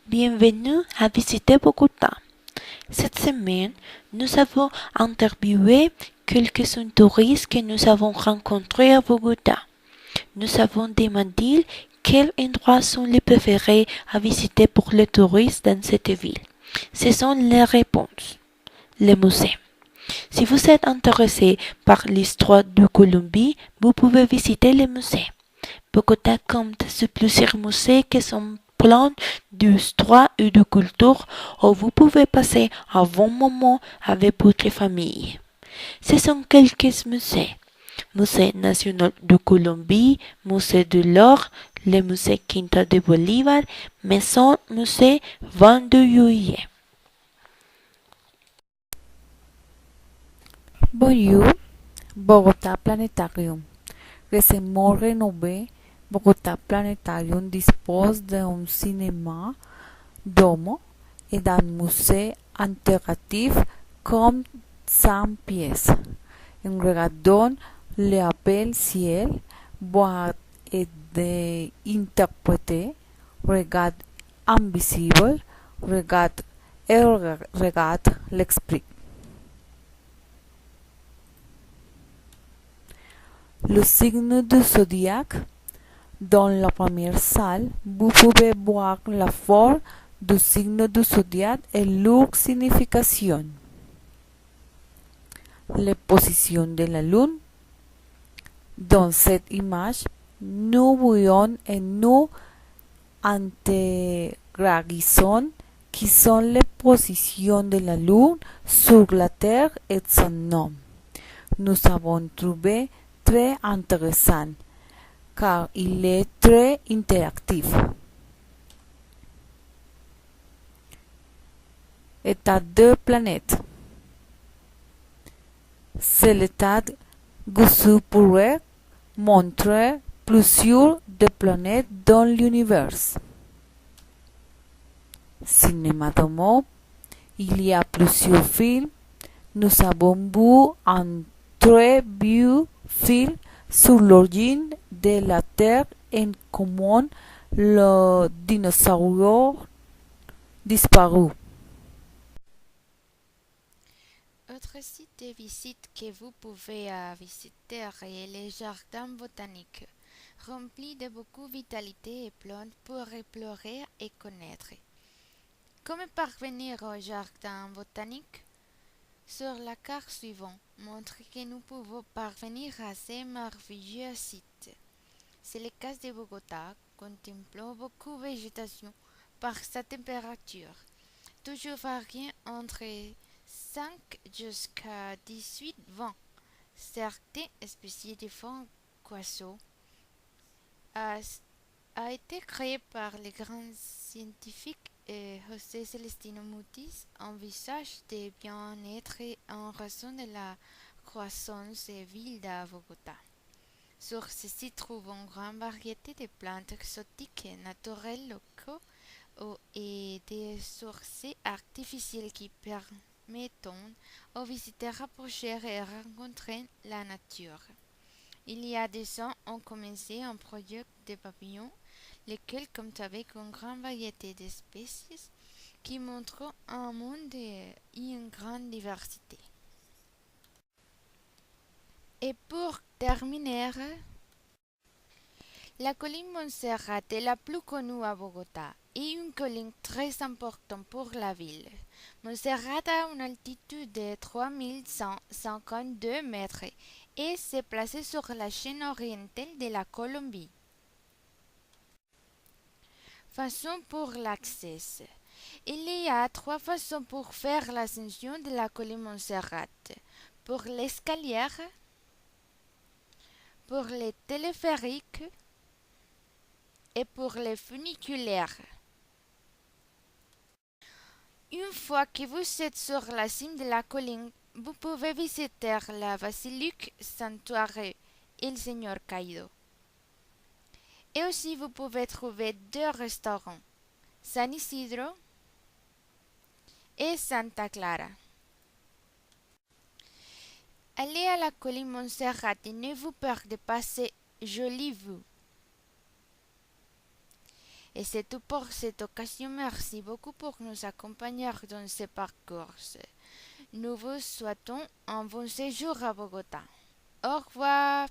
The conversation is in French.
Bienvenue à visiter Bogota. Cette semaine, nous avons interviewé quelques-uns touristes que nous avons rencontrés à Bogota. Nous avons demandé quels endroits sont les préférés à visiter pour les touristes dans cette ville. Ce sont les réponses. Les musées. Si vous êtes intéressé par l'histoire de Colombie, vous pouvez visiter les musées. Bogota compte sur plusieurs musées qui sont pleins d'histoire et de culture où vous pouvez passer un bon moment avec votre famille. Ce sont quelques musées. Musée national de Colombie, Musée de l'Or, le Musée Quinta de Bolívar, Maison Musée 22 juillet. Bonjour, Bogota Planetarium. Récemment rénové, Bogota Planetarium dispose d'un cinéma, domo et d'un musée interactif comme 100 pièces. En regardant le bel ciel, voir et d'interpréter, regard invisible, regard et regard l'explique. Le signe du zodiaque. Dans la première salle, vous pouvez voir la forme du signe du zodiaque et leur signification. La position de la lune. Dans cette image, nous voyons une interrogation qui sont les positions de la lune sur la terre et son nom. Nous avons trouvé très intéressant car il est très interactif. État de planète. C'est l'état que je pourrais montrer plusieurs de planètes dans l'univers. Cinéma Domo. Il y a plusieurs films. Nous avons vu un très vieux film sur l'origine de la Terre et comment le dinosaure disparu. Autre site de visite que vous pouvez visiter est les jardins botaniques, remplis de beaucoup de vitalité et plantes pour explorer et connaître. Comment parvenir au jardin botanique? Sur la carte suivante montre que nous pouvons parvenir à ces merveilleux sites. C'est le cas de Bogota, contemplant beaucoup de végétation par sa température, toujours variant entre 5 jusqu'à 18-20. Certaines espèces de fonds oiseaux a, a été créé par les grands scientifiques José Celestino Mutis envisage de bien-être en raison de la croissance des villes de Bogota. Sur ceci trouve une grande variété de plantes exotiques et naturelles locaux et des sources artificielles qui permettent aux visiteurs approcher et rencontrer la nature. Il y a 2 ans, on commençait un projet de papillons, lesquels comptent avec une grande variété d'espèces qui montrent un monde et une grande diversité. Et pour terminer, la colline Montserrat est la plus connue à Bogota et une colline très importante pour la ville. Montserrat a une altitude de 3152 mètres et s'est placée sur la chaîne orientale de la Colombie. Façon pour l'accès. Il y a 3 façons pour faire l'ascension de la colline Montserrat. Pour l'escalier, pour les téléphériques et pour les funiculaires. Une fois que vous êtes sur la cime de la colline, vous pouvez visiter la basilique Santuario El Señor Caído. Et aussi vous pouvez trouver 2 restaurants, San Isidro et Santa Clara. Allez à la colline Montserrat et ne vous perdez pas ces jolies vues. Et c'est tout pour cette occasion. Merci beaucoup pour nous accompagner dans ce parcours. Nous vous souhaitons un bon séjour à Bogota. Au revoir.